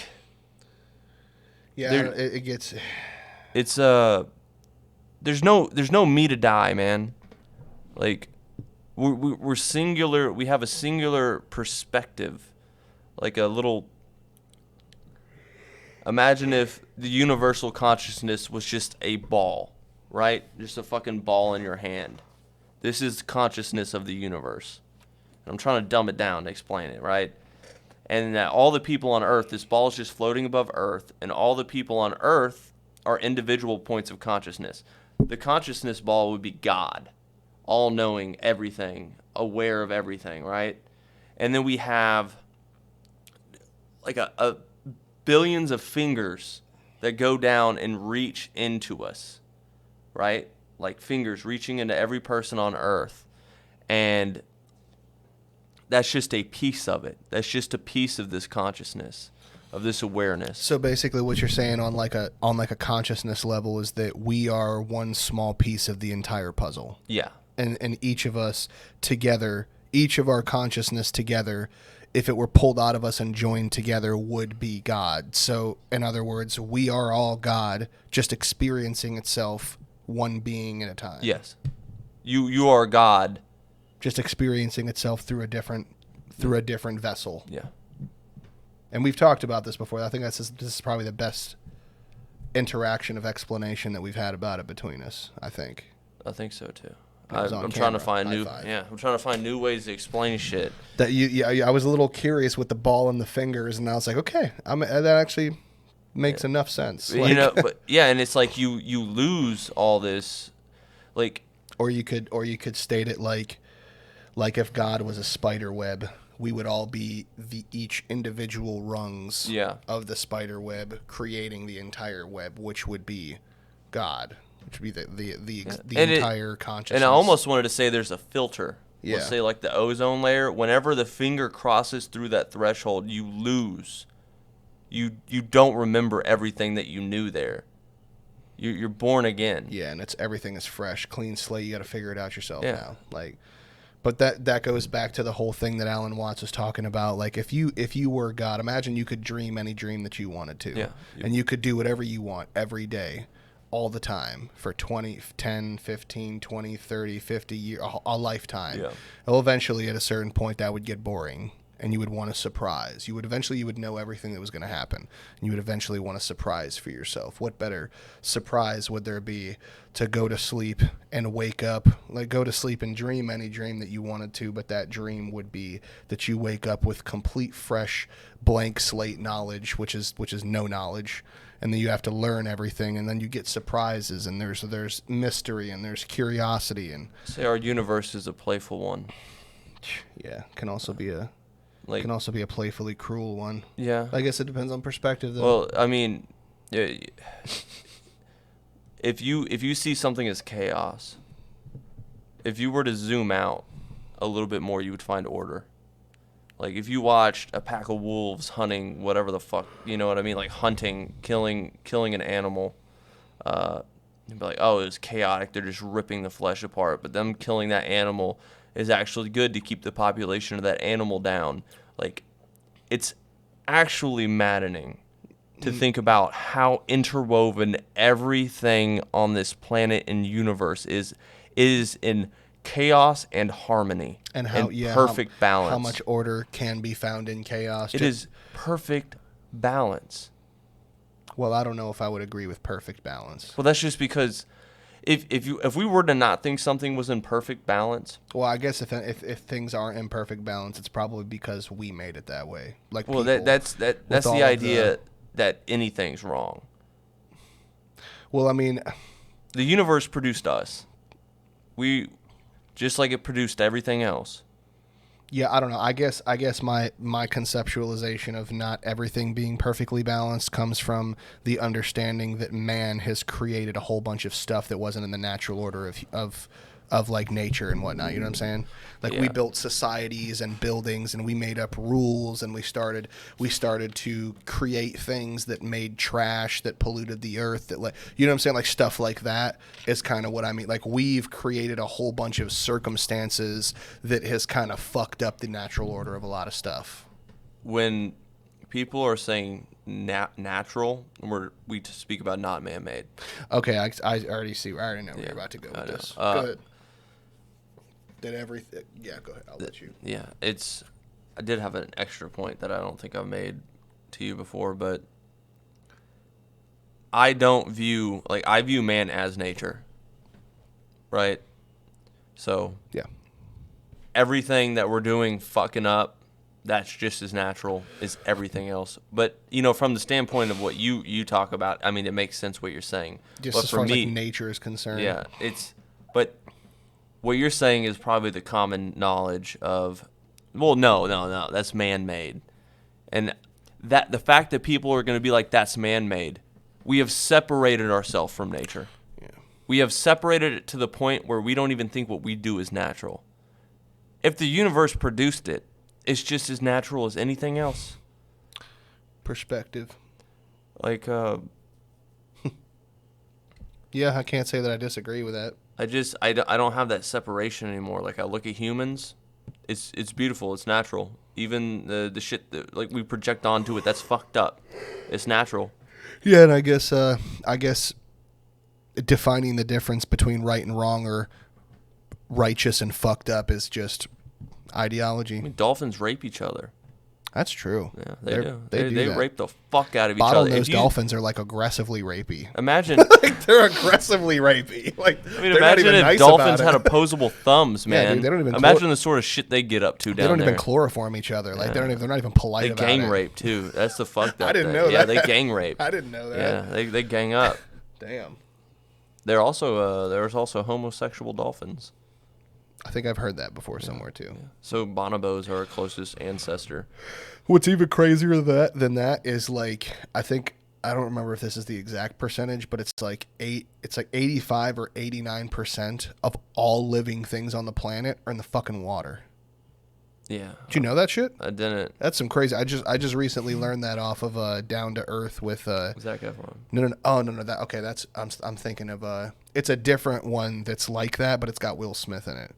yeah, it gets. It's there's no me to die, man. Like, we're singular. We have a singular perspective. Like a little. Imagine if the universal consciousness was just a ball, right? Just a fucking ball in your hand. This is consciousness of the universe. I'm trying to dumb it down to explain it, right? And that all the people on Earth, this ball is just floating above Earth, and all the people on Earth are individual points of consciousness. The consciousness ball would be God, all-knowing everything, aware of everything, right? And then we have like a billions of fingers that go down and reach into us, right? Like fingers reaching into every person on Earth. And that's just a piece of it. That's just a piece of this consciousness, of this awareness. So basically what you're saying on like a consciousness level is that we are one small piece of the entire puzzle. Yeah. And each of us together, each of our consciousness together, if it were pulled out of us and joined together, would be God. So, in other words, we are all God, just experiencing itself one being at a time. Yes. You are God. Just experiencing itself through a different vessel. Yeah. And we've talked about this before. I think this is probably the best interaction of explanation that we've had about it between us, I think. I think so too. I'm trying to find I'm trying to find new ways to explain shit. That I was a little curious with the ball and the fingers, and I was like, okay, that actually makes enough sense. You know, but yeah, and it's like you lose all this, like, or you could state it like if God was a spider web, we would all be each individual rungs of the spider web, creating the entire web, which would be God. Which would be the entire consciousness. And I almost wanted to say there's a filter. Yeah. Let's say like the ozone layer. Whenever the finger crosses through that threshold, you lose you don't remember everything that you knew there. You're born again. Yeah, and everything is fresh, clean slate. You got to figure it out yourself Yeah. now. Like, but that goes back to the whole thing that Alan Watts was talking about. Like, if you were God, imagine you could dream any dream that you wanted to. Yeah. And you could do whatever you want every day, all the time, for 10, 15, 20, 30, 50 years, a lifetime. Yeah. Well, eventually, at a certain point, that would get boring. And you would want a surprise. You would know everything that was going to happen. And you would eventually want a surprise for yourself. What better surprise would there be to go to sleep and wake up, like go to sleep and dream any dream that you wanted to, but that dream would be that you wake up with complete fresh blank slate knowledge, which is no knowledge. And then you have to learn everything, and then you get surprises, and there's mystery, and there's curiosity, and Say our universe is a playful one. yeah, can also be a Like, playfully cruel one. yeah. I guess it depends on perspective, though. Well, I mean, if you see something as chaos, if you were to zoom out a little bit more, you would find order. Like, if you watched a pack of wolves hunting whatever the fuck, you know what I mean? Like, hunting, killing an animal, you'd be like, oh, it was chaotic. They're just ripping the flesh apart. But them killing that animal is actually good to keep the population of that animal down. Like, it's actually maddening to think about how interwoven everything on this planet and universe is in chaos and harmony and perfect balance. How much order can be found in chaos. It is perfect balance. Well, I don't know if I would agree with perfect balance. Well, that's just because if we were to not think something was in perfect balance. Well, I guess if things aren't in perfect balance, it's probably because we made it that way. Like, well, that's the idea that anything's wrong. Well, I mean, the universe produced us. We just like it produced everything else. Yeah, I don't know. I guess my conceptualization of not everything being perfectly balanced comes from the understanding that man has created a whole bunch of stuff that wasn't in the natural order of like nature and whatnot. You know what I'm saying? Like, we built societies and buildings, and we made up rules, and we started to create things that made trash, that polluted the earth, that, like, you know what I'm saying? Like, stuff like that is kind of what I mean. Like, we've created a whole bunch of circumstances that has kind of fucked up the natural order of a lot of stuff. When people are saying natural, we speak about not man-made. Okay, I already see. I already know where you're about to go with this. Go ahead. Did everything? Yeah, go ahead. I'll let you. Yeah, I did have an extra point that I don't think I've made to you before, but I view man as nature, right? So yeah, everything that we're doing fucking up, that's just as natural as everything else. But, you know, from the standpoint of what you talk about, I mean, it makes sense what you're saying. Just but as for far as me, like nature is concerned. Yeah, but what you're saying is probably the common knowledge of, well, no, that's man-made. And that the fact that people are going to be like, that's man-made, we have separated ourselves from nature. Yeah. We have separated it to the point where we don't even think what we do is natural. If the universe produced it, it's just as natural as anything else. Perspective. Like, yeah, I can't say that I disagree with that. I don't have that separation anymore. Like, I look at humans, it's beautiful, it's natural. Even the shit that, like, we project onto it, that's fucked up. It's natural. Yeah, and I guess defining the difference between right and wrong or righteous and fucked up is just ideology. I mean, dolphins rape each other. That's true. Yeah, they do. They rape the fuck out of each other. Bottlenose dolphins are like aggressively rapey. Imagine. Like, they're aggressively rapey. Like, I mean, imagine if dolphins had opposable thumbs, man. Yeah, dude, they don't even imagine the sort of shit they get up to down there. They don't even chloroform each other. Like, they're not even polite about it. They gang rape too. That's the fucked up. I didn't thing. know that. Yeah, they gang rape. I didn't know that. Yeah, they gang up. Damn. There's also homosexual dolphins. I think I've heard that before somewhere too. Yeah. So bonobos are our closest ancestor. What's even crazier than that is, like, I don't remember if this is the exact percentage, but it's like 85 or 89% of all living things on the planet are in the fucking water. Yeah. Did you know that shit? I didn't. That's some crazy. I just recently learned that off of Down to Earth with Zac Efron. no. Oh no. That okay. That's I'm thinking of it's a different one that's like that, but it's got Will Smith in it.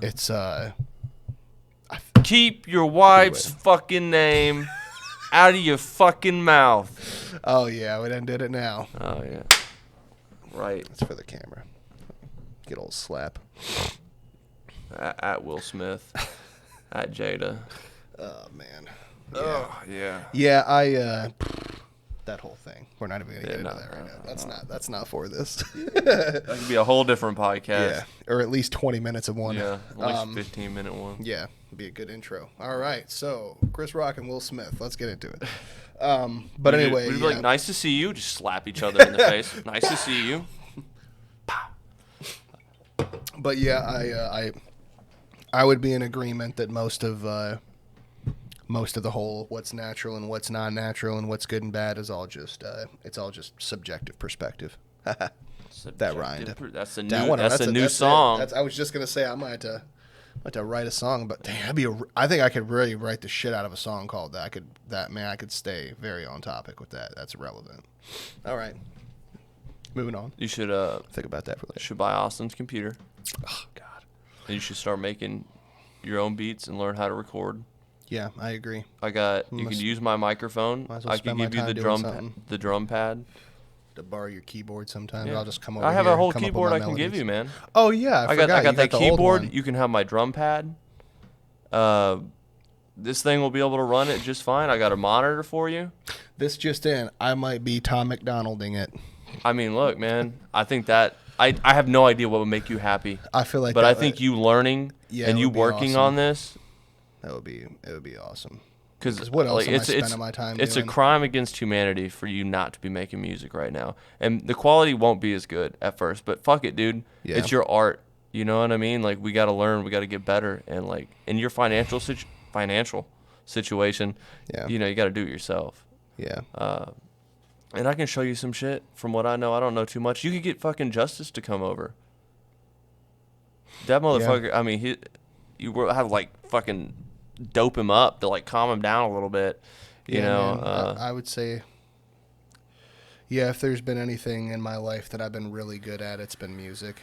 It's Keep your wife's fucking name out of your fucking mouth. Oh yeah, we done did it now. Oh yeah. Right. It's for the camera. Get old slap. At Will Smith. At Jada. Oh man. Yeah. Oh yeah. Yeah, I that whole thing. We're not even gonna get into no, that right no, now. That's not for this. That could be a whole different podcast. Yeah, or at least 20 minutes of one. Yeah. At least 15-minute one. Yeah, be a good intro. All right, so Chris Rock and Will Smith. Let's get into it. But anyway, we'd be yeah. like, nice to see you. Just slap each other in the face. Nice to see you. But yeah, I would be in agreement that most of the whole what's natural and what's not natural and what's good and bad is all just it's all just subjective perspective. That rhymed. That's a new. That one, that's a new that's song. I was just gonna say I might have to write a song, but damn, I think I could really write the shit out of a song called that. I could stay very on topic with that. That's relevant. All right, moving on. You should Think about that for later. should buy Austin's computer. Oh God. And you should start making your own beats and learn how to record. Yeah, I agree. You can use my microphone. Might as well I can spend my give you the time doing the drum pad. To borrow your keyboard sometime. Yeah. I'll just come over. I have here a whole come up with keyboard my I can give melodies. you, man. Oh yeah, I got You that the old keyboard. one. You can have my drum pad. This thing will be able to run it just fine. I got a monitor for you. This just in, I might be Tom McDonalding it. I mean, look, man. I think that I have no idea what would make you happy. I feel like, But I think you learning Yeah, and it you would be working awesome. on this, it would be awesome. because What else am I spending my time it's doing? a crime against humanity for you not to be making music right now, and the quality won't be as good at first. But fuck it, dude. Yeah. It's your art. You know what I mean? Like, we got to learn. We got to get better. And like in your financial situation, Yeah. you know, you got to do it yourself. Yeah. And I can show you some shit from what I know. I don't know too much. You could get fucking Justice to come over. That motherfucker. I mean, you will have like fucking dope him up to like calm him down a little bit. You know. man, I would say. Yeah, if there's been anything in my life that I've been really good at, it's been music.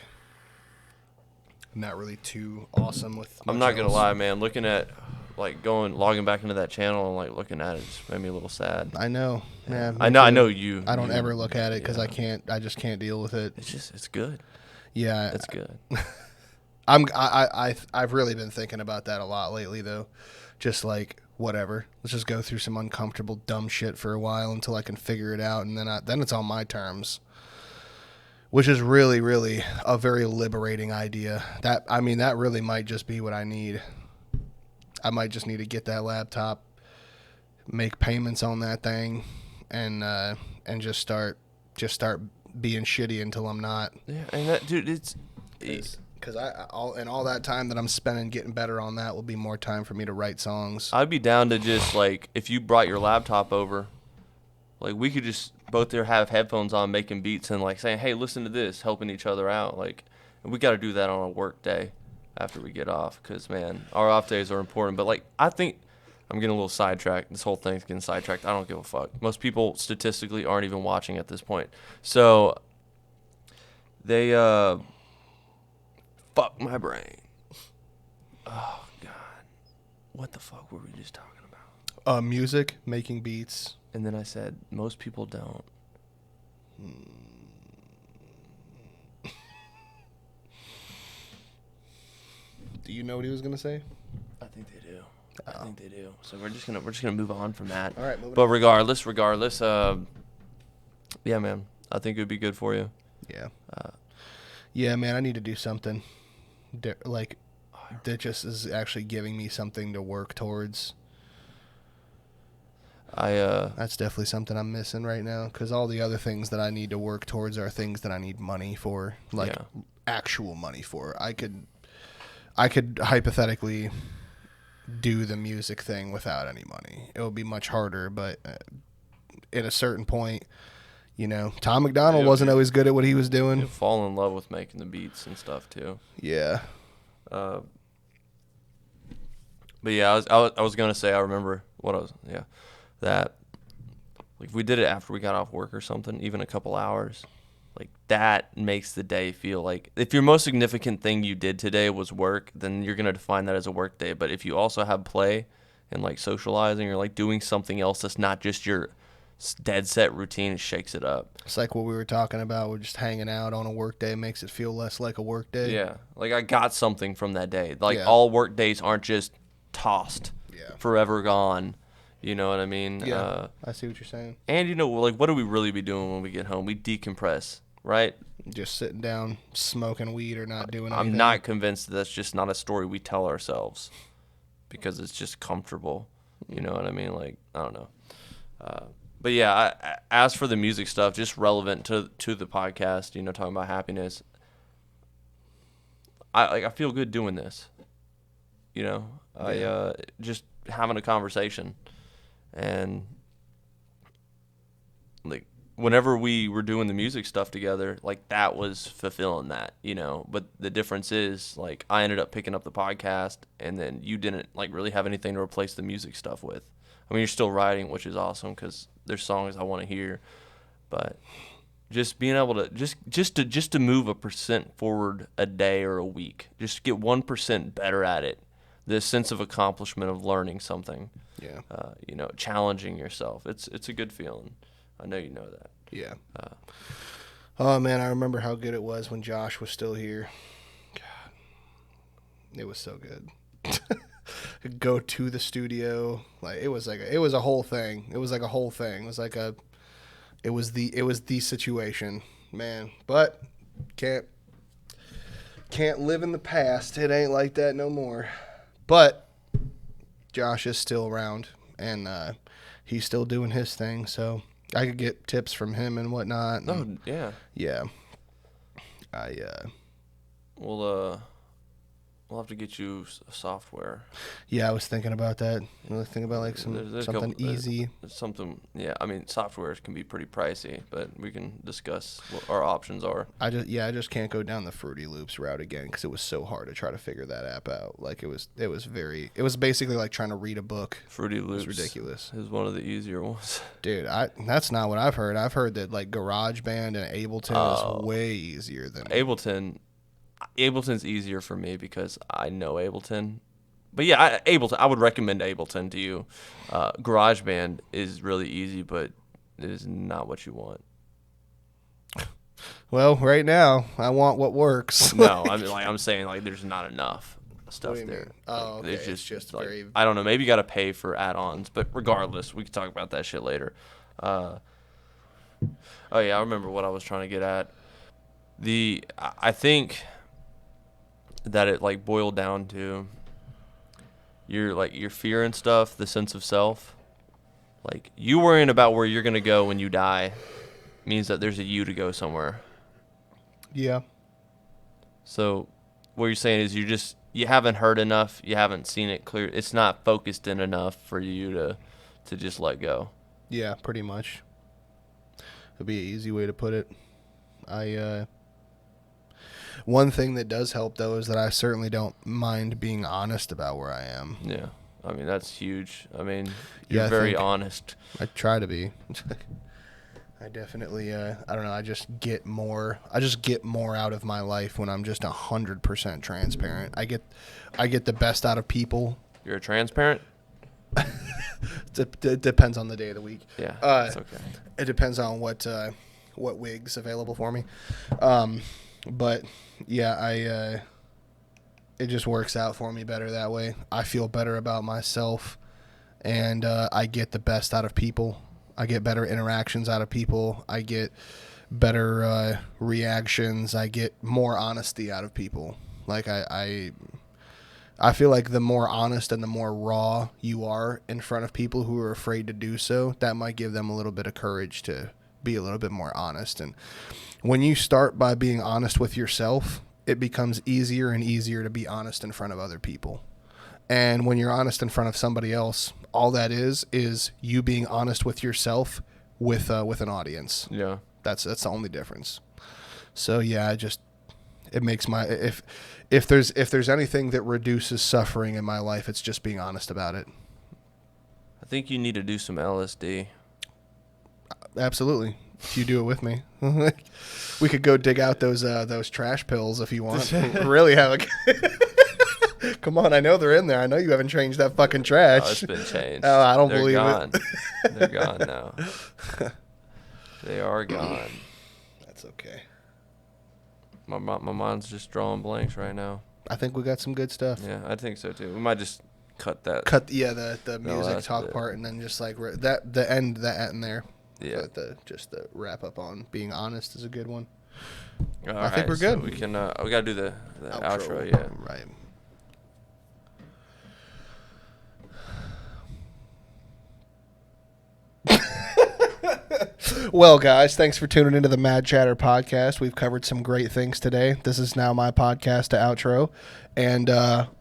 I'm not really too awesome with. I'm much not gonna else. lie, man. Looking at like logging back into that channel and like looking at it just made me a little sad. I know, man. I know you. I don't you- ever look at it because yeah. I just can't deal with it. It's good. Yeah, It's good. I've really been thinking about that a lot lately, though. Just like whatever, let's just go through some uncomfortable, dumb shit for a while until I can figure it out, and then it's on my terms. Which is really, really a very liberating idea. That really might just be what I need. I might just need to get that laptop, make payments on that thing, and just start being shitty until I'm not. Yeah, and that dude, it's Because all that time that I'm spending getting better on that will be more time for me to write songs. I'd be down to just like if you brought your laptop over, like we could just both there have headphones on making beats and like saying, hey, listen to this, helping each other out. Like we got to do that on a work day after we get off, because man, our off days are important. But like I think I'm getting a little sidetracked. This whole thing's getting sidetracked. I don't give a fuck. Most people statistically aren't even watching at this point. So they fuck my brain. Oh God, what the fuck were we just talking about? Music, making beats. And then I said, most people don't. Do you know what he was gonna say? I think they do. I think they do. So we're just gonna move on from that. All right, moving But on. regardless, yeah, man, I think it would be good for you. Yeah. Yeah, man, I need to do something that just is actually giving me something to work towards. That's definitely something I'm missing right now, because all the other things that I need to work towards are things that I need money for, like Yeah. actual money for. I could hypothetically do the music thing without any money. It would be much harder, but at a certain point, you know, Tom McDonald Yeah, wasn't yeah. always good at what he was doing. You fall in love with making the beats and stuff too. Yeah. But But yeah, I was gonna say I remember what I was that like if we did it after we got off work or something, even a couple hours, like that makes the day feel like if your most significant thing you did today was work, then you're gonna define that as a work day. But if you also have play and like socializing or like doing something else that's not just your dead set routine, it shakes it up. It's like what we were talking about. We're just hanging out on a work day makes it feel less like a work day. Yeah, like I got something from that day. Like Yeah. all work days aren't just tossed, Yeah. forever gone. You know what I mean? Yeah. I see what you're saying. And like what do we really be doing when we get home? We decompress, right? Just sitting down, smoking weed or not doing anything. I'm not convinced that that's just not a story we tell ourselves because it's just comfortable. You know what I mean? Like I don't know. But yeah, as for the music stuff, just relevant to the podcast, you know, talking about happiness. I feel good doing this. You know, Yeah. just having a conversation, and like whenever we were doing the music stuff together, like that was fulfilling that, you know. But the difference is like I ended up picking up the podcast, and then you didn't like really have anything to replace the music stuff with. I mean, you're still writing, which is awesome because there's songs I want to hear, but just being able to just to move 1% forward a day or a week, just get 1% better at it. The sense of accomplishment of learning something, Yeah. you know, challenging yourself. It's a good feeling. I know you know that. Yeah. Oh man, I remember how good it was when Josh was still here. God, it was so good. Go to the studio, like it was a whole thing. It was like a whole thing. It was the situation, man. But can't live in the past. It ain't like that no more. But Josh is still around, and he's still doing his thing. So I could get tips from him and whatnot. Oh And yeah. yeah, We'll have to get you software. I was thinking about that. I was thinking about like There's something easy. Something. Yeah. I mean, softwares can be pretty pricey, but we can discuss what our options are. I just can't go down the Fruity Loops route again because it was so hard to try to figure that app out. Like it was basically like trying to read a book. Fruity Loops It's ridiculous, is one of the easier ones. dude. That's not what I've heard. I've heard that like GarageBand and Ableton is way easier than Ableton's easier for me because I know Ableton. But yeah, Ableton. I would recommend Ableton to you. GarageBand is really easy, but it is not what you want. Well, right now I want what works. No, I'm saying like there's not enough stuff do you there. mean? Oh, Like, okay. It's It's just like, very- I don't know. Maybe you got to pay for add-ons, but regardless, we can talk about that shit later. Oh yeah, I remember what I was trying to get at. I think that it like boiled down to your fear and stuff, the sense of self. Like you worrying about where you're gonna go when you die means that there's a you to go somewhere. Yeah. So what you're saying is you haven't heard enough, you haven't seen it clear. It's not focused in enough for you to just let go. Yeah, pretty much. It'd be an easy way to put it. One thing that does help though is that I certainly don't mind being honest about where I am. Yeah. I mean, that's huge. I mean, Yeah, you're I very think- honest. I try to be. I definitely, I don't know. I just get more out of my life when I'm just 100% transparent. I get the best out of people. You're a transparent? It depends on the day of the week. Yeah. That's okay. It depends on what wig's available for me. But yeah, it just works out for me better that way. I feel better about myself, and I get the best out of people. I get better interactions out of people. I get better reactions. I get more honesty out of people. Like I feel like the more honest and the more raw you are in front of people who are afraid to do so, that might give them a little bit of courage to be a little bit more honest. And when you start by being honest with yourself, it becomes easier and easier to be honest in front of other people. And when you're honest in front of somebody else, all that is you being honest with yourself with an audience. Yeah. That's the only difference. So yeah, It makes my if there's anything that reduces suffering in my life, it's just being honest about it. I think you need to do some LSD. Absolutely. If you do it with me, we could go dig out those trash pills if you want. Really have a. Come on, I know they're in there. I know you haven't changed that fucking trash. Oh, it's been changed. Oh, I don't They're believe gone. it. They're gone now. They are gone. That's okay. My mind's just drawing blanks right now. I think we got some good stuff. Yeah, I think so too. We might just cut that. The music last talk bit. part, and then just like the end in there. Yeah. But the wrap up on being honest is a good one. All I think we're so good. we can. We gotta do the outro. Yeah. Right. Well, guys, thanks for tuning into the Mad Chatter podcast. We've covered some great things today. This is now my podcast to outro, and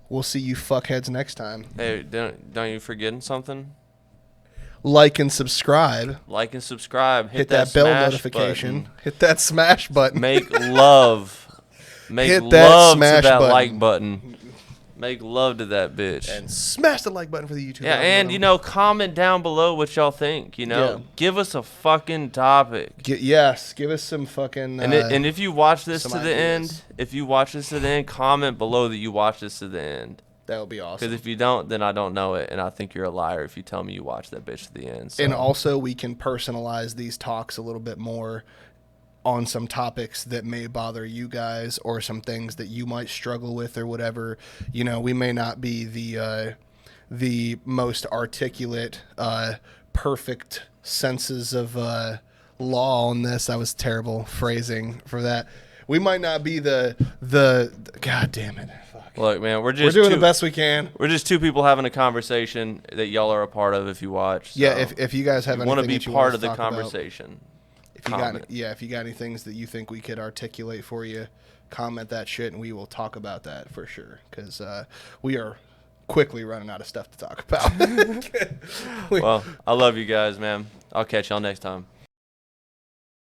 we'll see you fuckheads next time. Hey, don't you forgetting something? Like and subscribe. Like and subscribe. Hit that bell smash notification. button. Hit that smash button. Make love. Make Hit that love smash to that button. like button. Make love to that bitch. And smash the like button for the YouTube. Yeah, algorithm. and comment down below what y'all think. Yeah. Give us a fucking topic. Yes, give us some fucking. And if you watch this to some the ideas. end, comment below that you watch this to the end. That would be Because awesome. if you don't, then I don't know it, and I think you're a liar if you tell me you watched that bitch to the end. So. And also, we can personalize these talks a little bit more on some topics that may bother you guys or some things that you might struggle with or whatever. You know, we may not be the most articulate, perfect senses of law on this. That was terrible phrasing for that. We might not be the God damn it. Fuck. Look, man, we're We're doing the best we can. We're just two people having a conversation that y'all are a part of if you watch. So Yeah, if you guys have you anything want to be that you part want of to the talk about, conversation. if you got if you got any things that you think we could articulate for you, comment that shit and we will talk about that for sure. Because we are quickly running out of stuff to talk about. Well, I love you guys, man. I'll catch y'all next time.